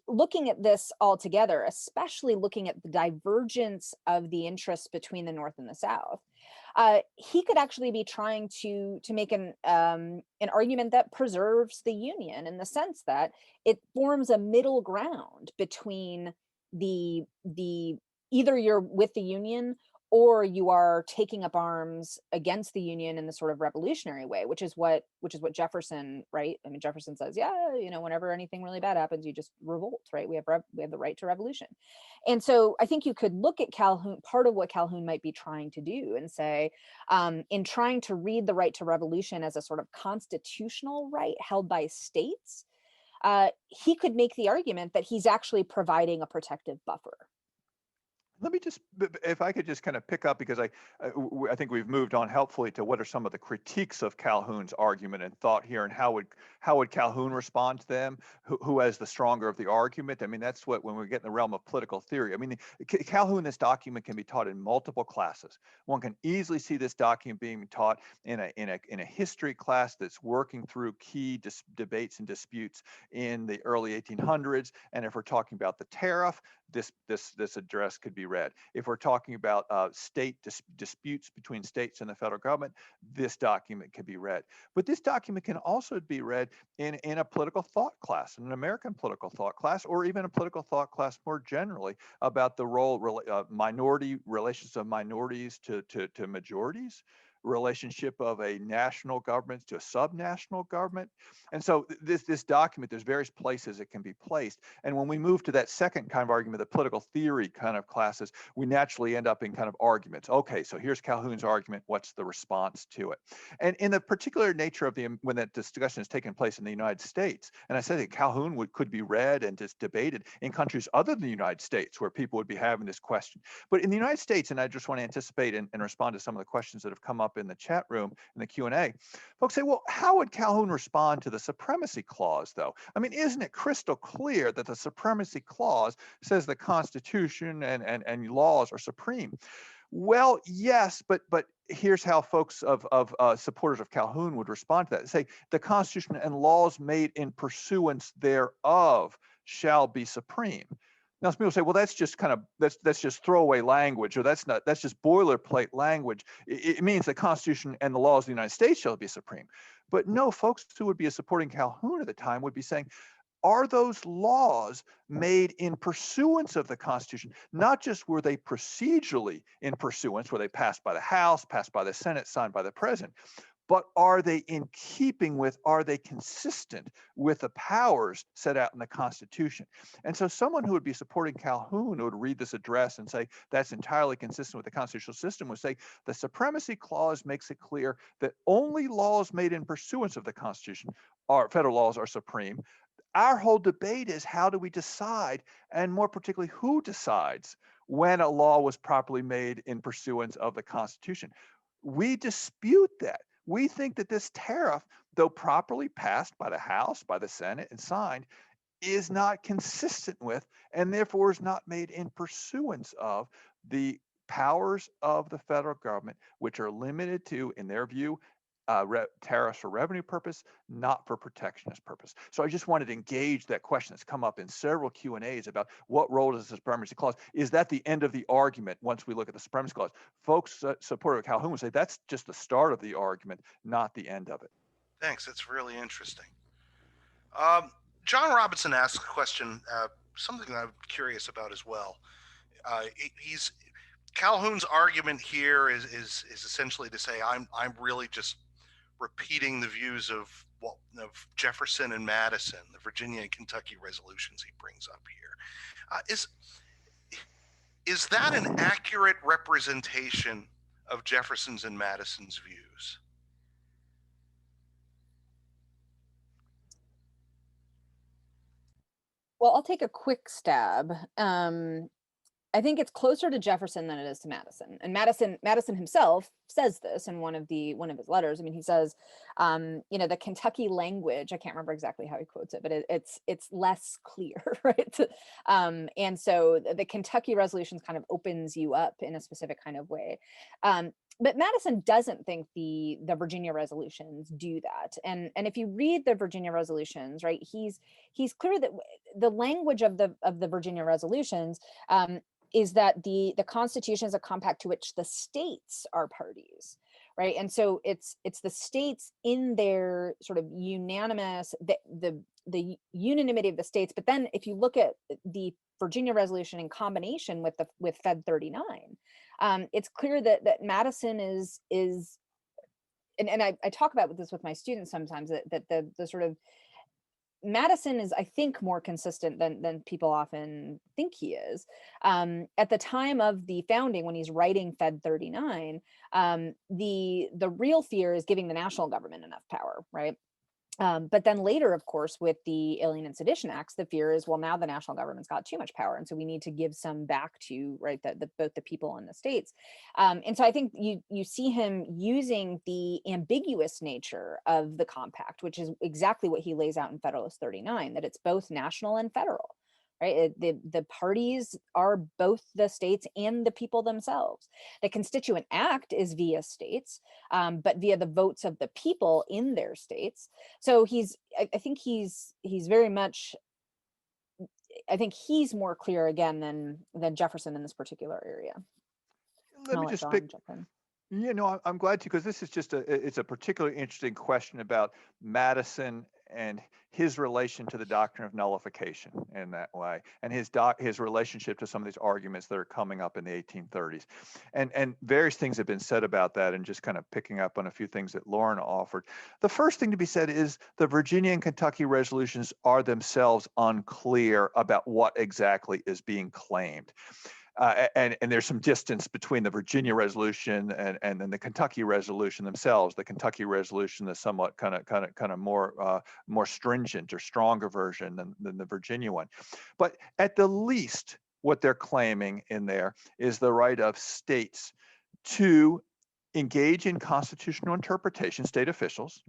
looking at this all together, especially looking at the divergence of the interests between the North and the South, he could actually be trying to make an argument that preserves the Union, in the sense that it forms a middle ground between the either you're with the Union or you are taking up arms against the Union in the sort of revolutionary way, which is what Jefferson, right? I mean, Jefferson says, whenever anything really bad happens, you just revolt, right? We have the right to revolution. And so I think you could look at Calhoun, part of what Calhoun might be trying to do, and say, in trying to read the right to revolution as a sort of constitutional right held by states, he could make the argument that he's actually providing a protective buffer. Let me just, if I could just kind of pick up, because I think we've moved on helpfully to what are some of the critiques of Calhoun's argument and thought here, and how would Calhoun respond to them? Who has the stronger of the argument? I mean, that's what, when we get in the realm of political theory, I mean, Calhoun, this document can be taught in multiple classes. One can easily see this document being taught in a history class that's working through key debates and disputes in the early 1800s. And if we're talking about the tariff, this address could be read. If we're talking about state disputes between states and the federal government, this document can be read. But this document can also be read in a political thought class, in an American political thought class, or even a political thought class more generally about the role relations of minorities to majorities, relationship of a national government to a subnational government. And so this document, there's various places it can be placed. And when we move to that second kind of argument, the political theory kind of classes, we naturally end up in kind of arguments. Okay, so here's Calhoun's argument. What's the response to it? And in the particular nature of when that discussion is taking place in the United States, and I said that Calhoun could be read and just debated in countries other than the United States, where people would be having this question. But in the United States, and I just want to anticipate and respond to some of the questions that have come up in the chat room, in the Q&A, folks say, well, how would Calhoun respond to the supremacy clause, though? I mean, isn't it crystal clear that the supremacy clause says the Constitution and laws are supreme? Well, yes, but here's how folks of supporters of Calhoun would respond to that. Say, the Constitution and laws made in pursuance thereof shall be supreme. Now, some people say, well, that's just that's just throwaway language, or that's just boilerplate language. It means the Constitution and the laws of the United States shall be supreme. But no, folks who would be supporting Calhoun at the time would be saying, are those laws made in pursuance of the Constitution? Not just were they procedurally in pursuance, were they passed by the House, passed by the Senate, signed by the President, but are they in keeping with, are they consistent with the powers set out in the Constitution? And so someone who would be supporting Calhoun, who would read this address and say that's entirely consistent with the constitutional system, would say the Supremacy Clause makes it clear that only laws made in pursuance of the Constitution, federal laws, are supreme. Our whole debate is, how do we decide, and more particularly, who decides when a law was properly made in pursuance of the Constitution? We dispute that. We think that this tariff, though properly passed by the House, by the Senate, and signed, is not consistent with, and therefore is not made in pursuance of, the powers of the federal government, which are limited to, in their view, tariffs for revenue purpose, not for protectionist purpose. So I just wanted to engage that question that's come up in several Q&As about what role does the Supremacy Clause? Is that the end of the argument once we look at the Supremacy Clause? Folks supportive of Calhoun would say that's just the start of the argument, not the end of it. Thanks. That's really interesting. John Robinson asked a question, something that I'm curious about as well. Calhoun's argument here is essentially to say I'm really just repeating the views of Jefferson and Madison, the Virginia and Kentucky resolutions he brings up here. Is that an accurate representation of Jefferson's and Madison's views? Well, I'll take a quick stab. I think it's closer to Jefferson than it is to Madison. And Madison himself says this in one of his letters. I mean, he says, the Kentucky language, I can't remember exactly how he quotes it, but it's less clear, right? And so the Kentucky resolutions kind of opens you up in a specific kind of way. But Madison doesn't think the Virginia resolutions do that. And if you read the Virginia resolutions, right, he's clear that the language of the Virginia resolutions is that the Constitution is a compact to which the states are parties, right? And so it's the states in their sort of unanimous, the unanimity of the states. But then if you look at the Virginia resolution in combination with Fed 39, it's clear that Madison is and I talk about this with my students sometimes, that the sort of Madison is, I think, more consistent than people often think he is. At the time of the founding, when he's writing Fed 39, the real fear is giving the national government enough power, right? But then later, of course, with the Alien and Sedition Acts, the fear is, well, now the national government's got too much power, and so we need to give some back to, right, both the people and the states. And so I think you see him using the ambiguous nature of the compact, which is exactly what he lays out in Federalist 39, that it's both national and federal. Right, the parties are both the states and the people themselves. The Constituent Act is via states, but via the votes of the people in their states. So I think he's very much. I think he's more clear again than Jefferson in this particular area. Let me just pick. I'm glad to, because this is just it's a particularly interesting question about Madison and his relation to the doctrine of nullification in that way, and his relationship to some of these arguments that are coming up in the 1830s, and various things have been said about that. And just kind of picking up on a few things that Lauren offered, the first thing to be said is the Virginia and Kentucky resolutions are themselves unclear about what exactly is being claimed. And there's some distance between the Virginia resolution and then the Kentucky resolution themselves. The Kentucky resolution is somewhat kind of more stringent or stronger version than the Virginia one. But at the least, what they're claiming in there is the right of states to engage in constitutional interpretation, state officials,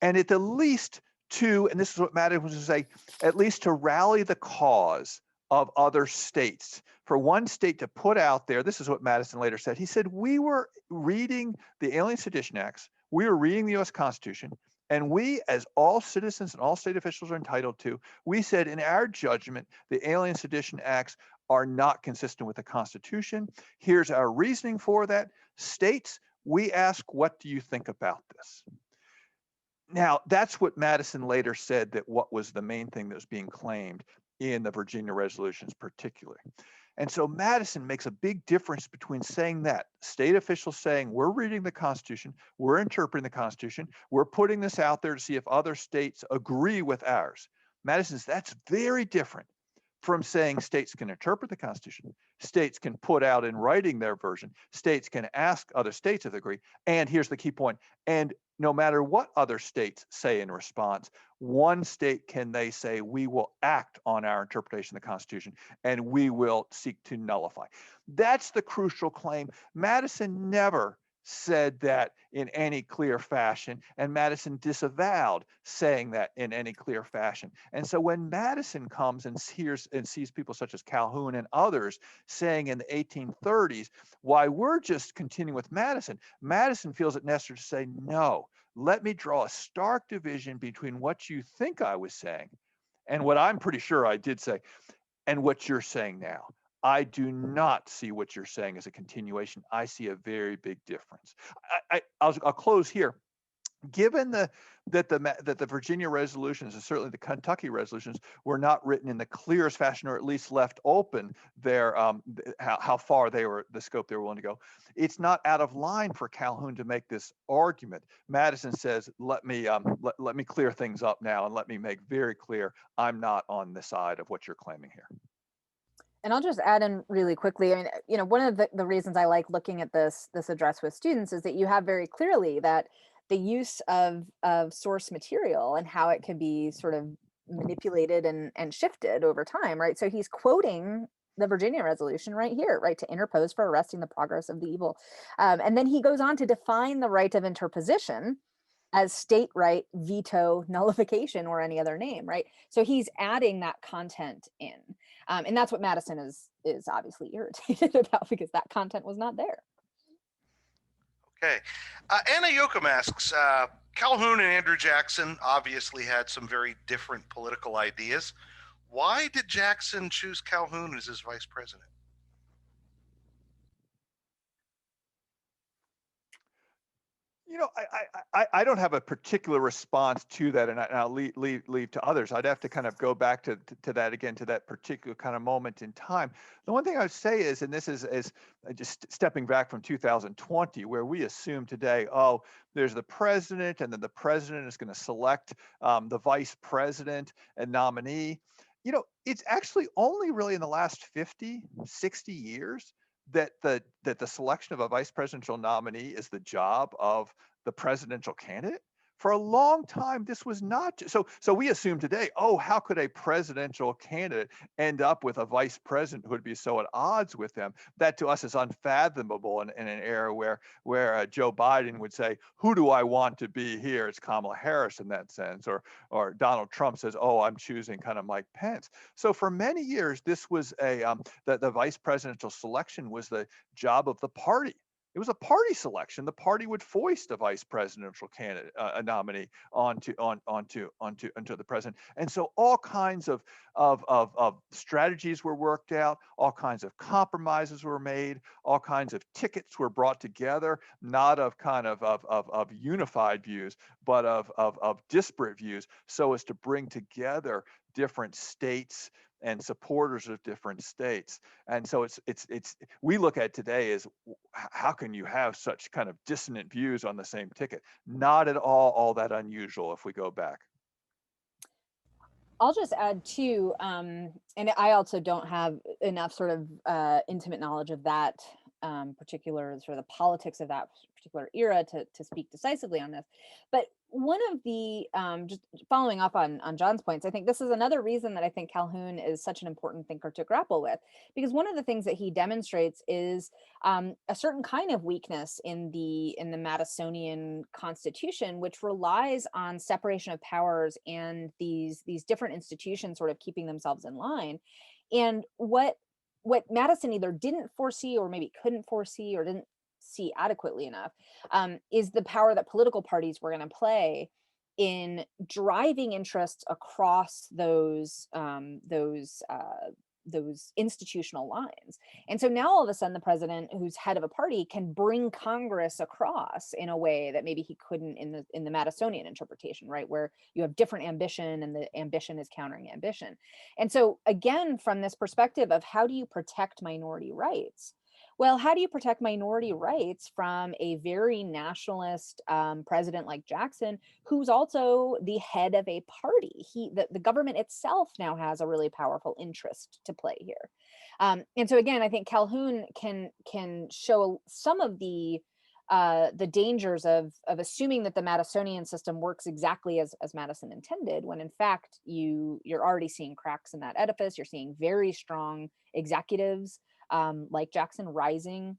and at the least to, and this is what Madison was to say, at least to rally the cause of other states. For one state to put out there, this is what Madison later said. He said, we were reading the Alien Sedition Acts, we were reading the U.S. Constitution, And we, as all citizens and all state officials are entitled to, we said in our judgment, the Alien Sedition Acts are not consistent with the Constitution. Here's our reasoning for that. States, we ask, what do you think about this? Now, that's what Madison later said, that what was the main thing that was being claimed in the Virginia resolutions particularly. And so Madison makes a big difference between saying that, state officials saying, we're reading the Constitution, we're interpreting the Constitution, we're putting this out there to see if other states agree with ours. Madison says that's very different from saying states can interpret the Constitution, states can put out in writing their version, states can ask other states if they agree, and here's the key point, and no matter what other states say in response, one state can they say, we will act on our interpretation of the Constitution and we will seek to nullify. That's the crucial claim. Madison never said that in any clear fashion, and Madison disavowed saying that in any clear fashion. And so when Madison comes and hears and sees people such as Calhoun and others saying in the 1830s, why we're just continuing with Madison, Madison feels it necessary to say, no, let me draw a stark division between what you think I was saying and what I'm pretty sure I did say and what you're saying now. I do not see what you're saying as a continuation. I see a very big difference. I'll close here. Given that the Virginia resolutions and certainly the Kentucky resolutions were not written in the clearest fashion, or at least left open their how far they were, the scope they were willing to go, it's not out of line for Calhoun to make this argument. Madison says, let me clear things up now and let me make very clear I'm not on the side of what you're claiming here. And I'll just add in really quickly. I mean, one of the reasons I like looking at this address with students is that you have very clearly that the use of source material and how it can be sort of manipulated and shifted over time, right? So he's quoting the Virginia resolution right here, right, to interpose for arresting the progress of the evil. And then he goes on to define the right of interposition as state right, veto, nullification, or any other name, right? So he's adding that content in. And that's what Madison is obviously irritated about, because that content was not there. Okay. Anna Yoakum asks, Calhoun and Andrew Jackson obviously had some very different political ideas. Why did Jackson choose Calhoun as his vice president? You know, I don't have a particular response to that, and I'll leave to others. I'd have to kind of go back to that again, to that particular kind of moment in time. The one thing I would say is, and this is just stepping back from 2020, where we assume today, oh, there's the president, and then the president is going to select the vice president and nominee. You know, it's actually only really in the last 50, 60 years that the selection of a vice presidential nominee is the job of the presidential candidate. For a long time, this was not so we assume today, oh, how could a presidential candidate end up with a vice president who would be so at odds with them? That to us is unfathomable in an era where Joe Biden would say, who do I want to be here? It's Kamala Harris in that sense, or Donald Trump says, oh, I'm choosing kind of Mike Pence. So for many years, this was the vice presidential selection was the job of the party. It was a party selection. The party would foist a vice presidential candidate, a nominee, onto the president. And so all kinds of strategies were worked out, all kinds of compromises were made, all kinds of tickets were brought together, not of kind of unified views, but of disparate views, so as to bring together different states and supporters of different states. And so it's we look at today as, how can you have such kind of dissonant views on the same ticket? Not at all that unusual if we go back. I'll just add too, and I also don't have enough sort of intimate knowledge of that particular sort of the politics of that particular era to speak decisively on this. But one of the, just following up on John's points, I think this is another reason that I think Calhoun is such an important thinker to grapple with, because one of the things that he demonstrates is a certain kind of weakness in the Madisonian Constitution, which relies on separation of powers and these different institutions sort of keeping themselves in line. And what Madison either didn't foresee, or maybe couldn't foresee, or didn't see adequately enough, is the power that political parties were going to play in driving interests across those institutional lines. And so now all of a sudden the president, who's head of a party, can bring Congress across in a way that maybe he couldn't in the Madisonian interpretation, right, where you have different ambition and the ambition is countering ambition. And so again, from this perspective of how do you protect minority rights? Well, how do you protect minority rights from a very nationalist president like Jackson, who's also the head of a party? The government itself now has a really powerful interest to play here. And so again, I think Calhoun can show some of the dangers of assuming that the Madisonian system works exactly as Madison intended, when in fact you're already seeing cracks in that edifice. You're seeing very strong executives like Jackson rising.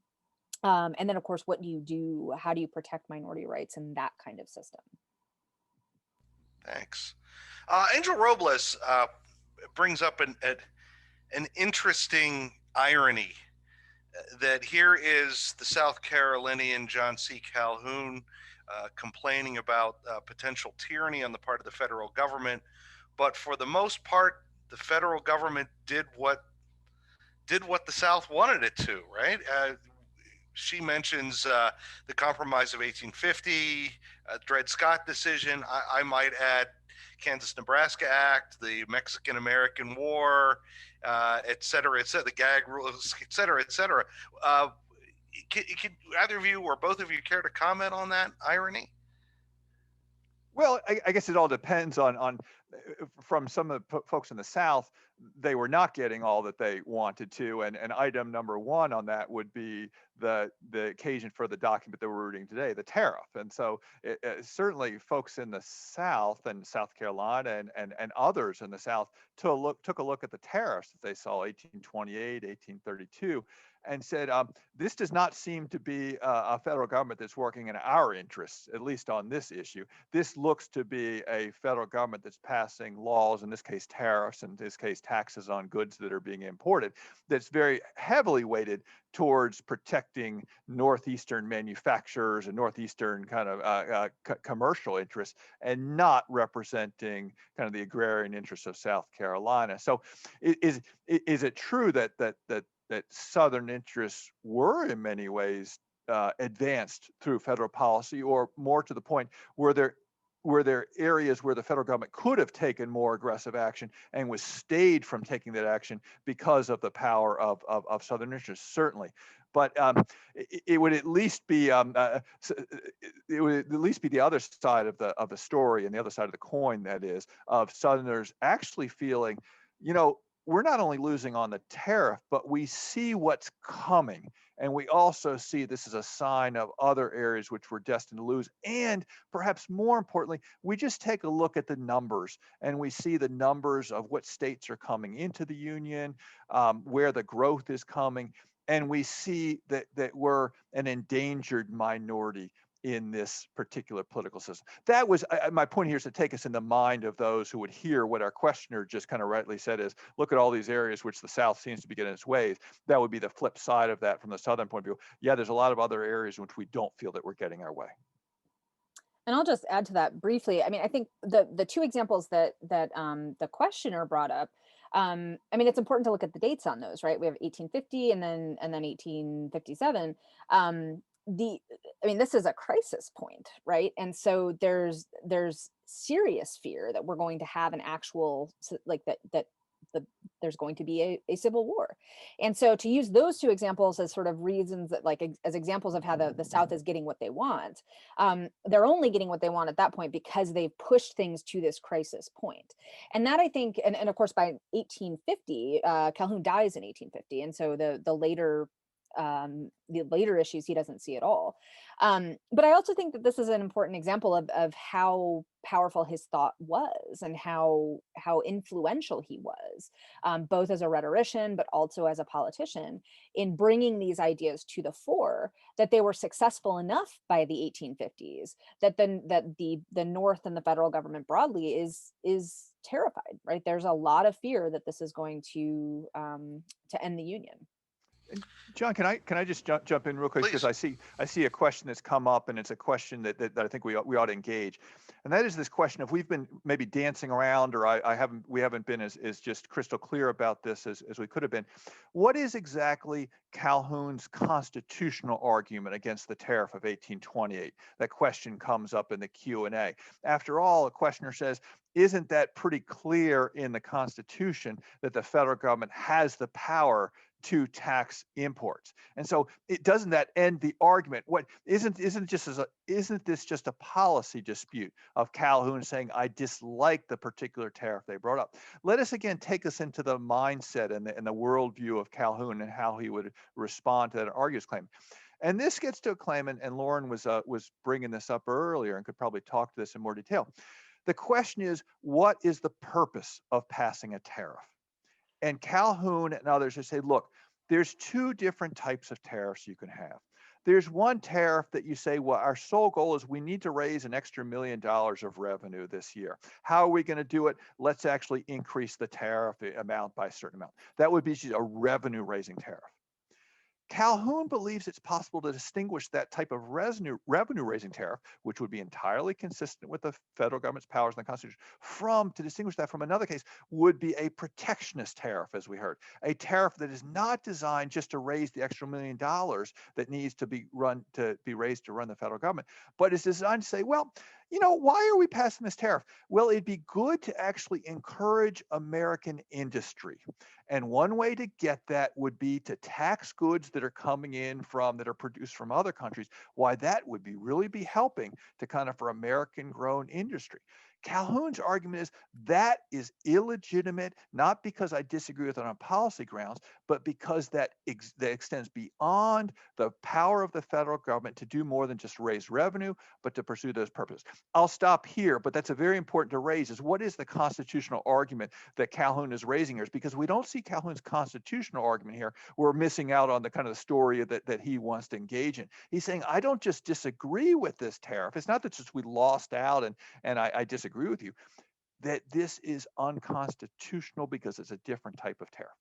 And then of course, what do you do? How do you protect minority rights in that kind of system? Thanks. Angel Robles brings up an interesting irony that here is the South Carolinian John C. Calhoun complaining about potential tyranny on the part of the federal government, but for the most part, the federal government did what the South wanted it to, right? She mentions the Compromise of 1850, Dred Scott decision. I might add Kansas-Nebraska Act, the Mexican-American War, et cetera, the gag rules, et cetera, et cetera. Can either of you or both of you care to comment on that irony? Well, I guess it all depends on from some of the folks in the South, they were not getting all that they wanted to, and item number one on that would be the occasion for the document that we're reading today, the tariff. And so certainly folks in the South and South Carolina and others in the South took a look at the tariffs that they saw 1828, 1832, and said, this does not seem to be a federal government that's working in our interests, at least on this issue. This looks to be a federal government that's passing laws, in this case tariffs, in this case taxes on goods that are being imported, that's very heavily weighted towards protecting Northeastern manufacturers and Northeastern kind of commercial interests, and not representing kind of the agrarian interests of South Carolina. So is it true that Southern interests were in many ways advanced through federal policy, or more to the point, were there areas where the federal government could have taken more aggressive action and was stayed from taking that action because of the power of Southern interests? Certainly. But it would at least be the other side of the story, and the other side of the coin, that is, of Southerners actually feeling, we're not only losing on the tariff, but we see what's coming. And we also see this as a sign of other areas which we're destined to lose. And perhaps more importantly, we just take a look at the numbers, and we see the numbers of what states are coming into the union, where the growth is coming. And we see that we're an endangered minority in this particular political system. That was my point here, is to take us in the mind of those who would hear what our questioner just kind of rightly said, is look at all these areas which the South seems to be getting its ways. That would be the flip side of that from the Southern point of view. Yeah, there's a lot of other areas in which we don't feel that we're getting our way. And I'll just add to that briefly. I mean, I think the two examples that the questioner brought up, I mean, it's important to look at the dates on those, right? We have 1850 and then 1857. I mean, this is a crisis point, right? And so there's serious fear that we're going to have an actual, like there's going to be a civil war. And so to use those two examples as sort of reasons that, like, as examples of how the South is getting what they want, they're only getting what they want at that point because they've pushed things to this crisis point. And that, I think, and of course by 1850, Calhoun dies in 1850. And so the later issues he doesn't see at all. But I also think that this is an important example of how powerful his thought was, and how influential he was, both as a rhetorician but also as a politician, in bringing these ideas to the fore, that they were successful enough by the 1850s that the North and the federal government broadly is terrified, right? There's a lot of fear that this is going to end the Union. John, can I just jump in real quick, because Please. I see a question that's come up, and it's a question that I think we ought to engage, and that is this question of, we've been maybe dancing around, or we haven't been as just crystal clear about this as we could have been. What is exactly Calhoun's constitutional argument against the Tariff of 1828? That question comes up in the Q&A. After all, a questioner says, isn't that pretty clear in the Constitution that the federal government has the power to tax imports? And so doesn't that end the argument? What isn't this just a policy dispute of Calhoun saying, I dislike the particular tariff they brought up? Let us again take us into the mindset and the worldview of Calhoun and how he would respond to that argues claim. And this gets to a claim, and Lauren was bringing this up earlier and could probably talk to this in more detail. The question is, what is the purpose of passing a tariff? And Calhoun and others have said, look, there's two different types of tariffs you can have. There's one tariff that you say, well, our sole goal is we need to raise an extra $1 million of revenue this year. How are we going to do it? Let's actually increase the tariff amount by a certain amount. That would be a revenue raising tariff. Calhoun believes it's possible to distinguish that type of revenue-raising tariff, which would be entirely consistent with the federal government's powers in the Constitution, to distinguish that from another case would be a protectionist tariff, as we heard, a tariff that is not designed just to raise the extra $1 million that needs to be raised to run the federal government, but is designed to say, well, why are we passing this tariff? Well, it'd be good to actually encourage American industry. And one way to get that would be to tax goods that are coming in that are produced from other countries. Why that would really be helping to for American grown industry. Calhoun's argument is that is illegitimate, not because I disagree with it on policy grounds, but because that extends beyond the power of the federal government to do more than just raise revenue, but to pursue those purposes. I'll stop here, but that's a very important to raise, is what is the constitutional argument that Calhoun is raising here? Because we don't see Calhoun's constitutional argument here, we're missing out on the kind of story that he wants to engage in. He's saying, I don't just disagree with this tariff. It's not that just we lost out and I disagree with you, that this is unconstitutional because it's a different type of tariff.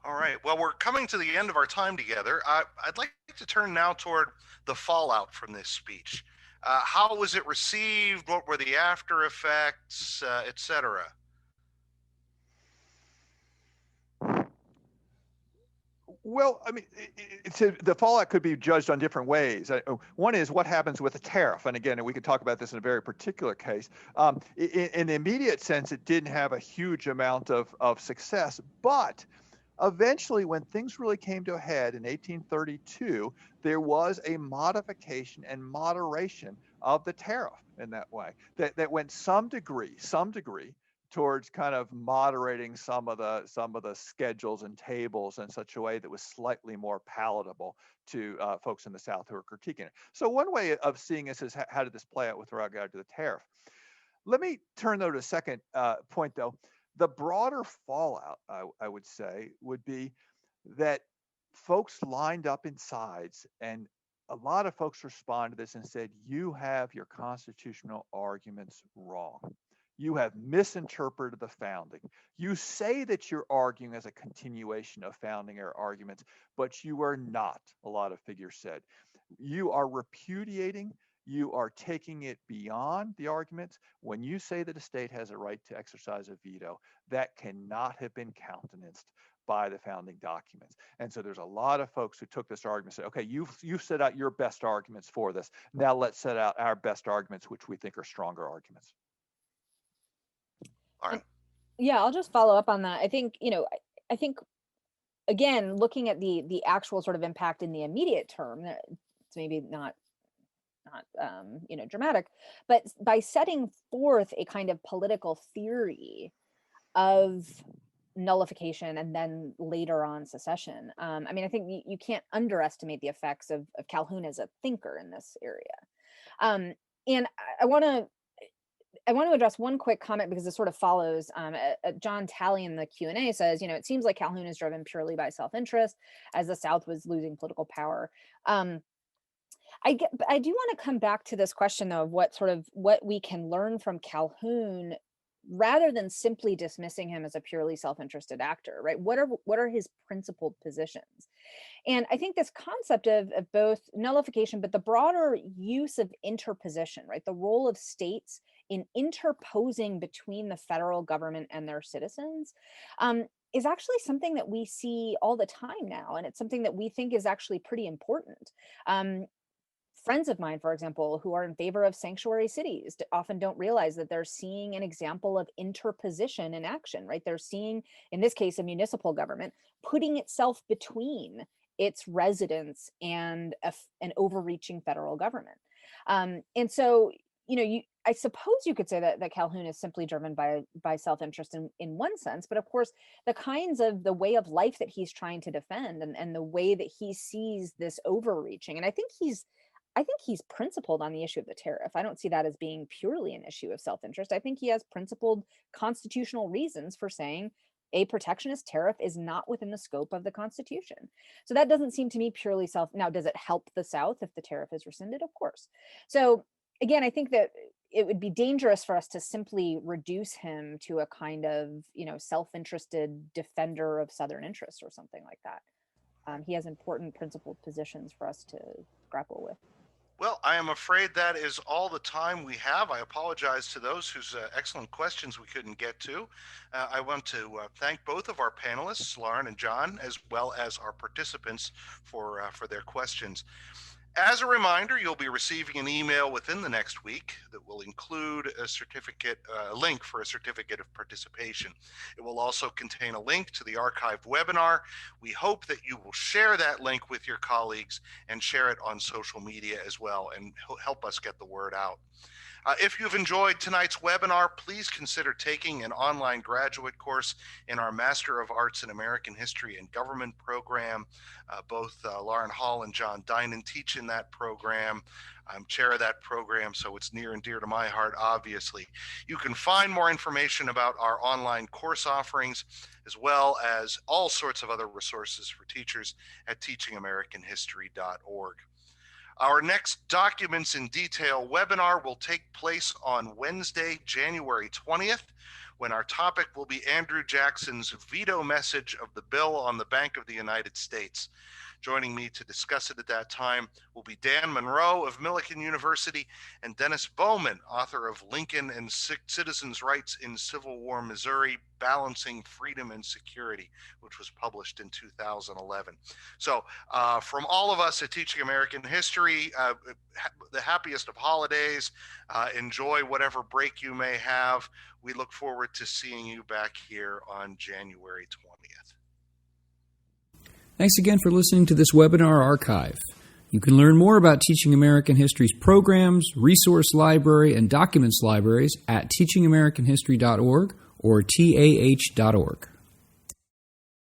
All right. Well, we're coming to the end of our time together. I'd like to turn now toward the fallout from this speech. How was it received? What were the after effects, etc.? Well, I mean, the fallout could be judged on different ways. One is what happens with a tariff. And again, we could talk about this in a very particular case. In the immediate sense, it didn't have a huge amount of success. But eventually, when things really came to a head in 1832, there was a modification and moderation of the tariff in that way that went some degree towards kind of moderating some of the schedules and tables in such a way that was slightly more palatable to folks in the South who are critiquing it. So one way of seeing this is how did this play out with regard to the tariff? Let me turn though to a second point though. The broader fallout, I would say, would be that folks lined up in sides, and a lot of folks responded to this and said, you have your constitutional arguments wrong. You have misinterpreted the founding. You say that you're arguing as a continuation of founding era arguments, but you are not, a lot of figures said. You are repudiating, you are taking it beyond the arguments. When you say that a state has a right to exercise a veto, that cannot have been countenanced by the founding documents. And so there's a lot of folks who took this argument and said, okay, you've set out your best arguments for this. Now let's set out our best arguments, which we think are stronger arguments. All right. Yeah, I'll just follow up on that. I think, again, looking at the actual sort of impact in the immediate term, it's maybe not dramatic, but by setting forth a kind of political theory of nullification and then later on secession, I think you can't underestimate the effects of Calhoun as a thinker in this area. And I want to address one quick comment because it sort of follows. John Talley in the Q&A says, it seems like Calhoun is driven purely by self-interest as the South was losing political power. I do want to come back to this question though of what we can learn from Calhoun rather than simply dismissing him as a purely self-interested actor, right? What are his principled positions? And I think this concept of both nullification, but the broader use of interposition, right? The role of states in interposing between the federal government and their citizens, is actually something that we see all the time now. And it's something that we think is actually pretty important. Friends of mine, for example, who are in favor of sanctuary cities often don't realize that they're seeing an example of interposition in action, right? They're seeing, in this case, a municipal government putting itself between its residents and an overreaching federal government. And so, I suppose you could say that Calhoun is simply driven by self-interest in one sense, but of course, the way of life that he's trying to defend and the way that he sees this overreaching, and I think he's principled on the issue of the tariff. I don't see that as being purely an issue of self-interest. I think he has principled constitutional reasons for saying a protectionist tariff is not within the scope of the Constitution. So that doesn't seem to me purely now, does it help the South if the tariff is rescinded? Of course. So again, I think that it would be dangerous for us to simply reduce him to a kind of, self-interested defender of Southern interests or something like that. He has important principled positions for us to grapple with. Well, I am afraid that is all the time we have. I apologize to those whose excellent questions we couldn't get to. I want to thank both of our panelists, Lauren and John, as well as our participants for their questions. As a reminder, you'll be receiving an email within the next week that will include a link for a certificate of participation. It will also contain a link to the archived webinar. We hope that you will share that link with your colleagues and share it on social media as well and help us get the word out. If you've enjoyed tonight's webinar, please consider taking an online graduate course in our Master of Arts in American History and Government program. Both Lauren Hall and John Dinan teach in that program. I'm chair of that program, so it's near and dear to my heart, obviously. You can find more information about our online course offerings, as well as all sorts of other resources for teachers at teachingamericanhistory.org. Our next Documents in Detail webinar will take place on Wednesday, January 20th, when our topic will be Andrew Jackson's veto message of the bill on the Bank of the United States. Joining me to discuss it at that time will be Dan Monroe of Millikan University and Dennis Bowman, author of Lincoln and Citizens' Rights in Civil War Missouri, Balancing Freedom and Security, which was published in 2011. So from all of us at Teaching American History, the happiest of holidays. Enjoy whatever break you may have. We look forward to seeing you back here on January 20th. Thanks again for listening to this webinar archive. You can learn more about Teaching American History's programs, resource library, and documents libraries at teachingamericanhistory.org or TAH.org.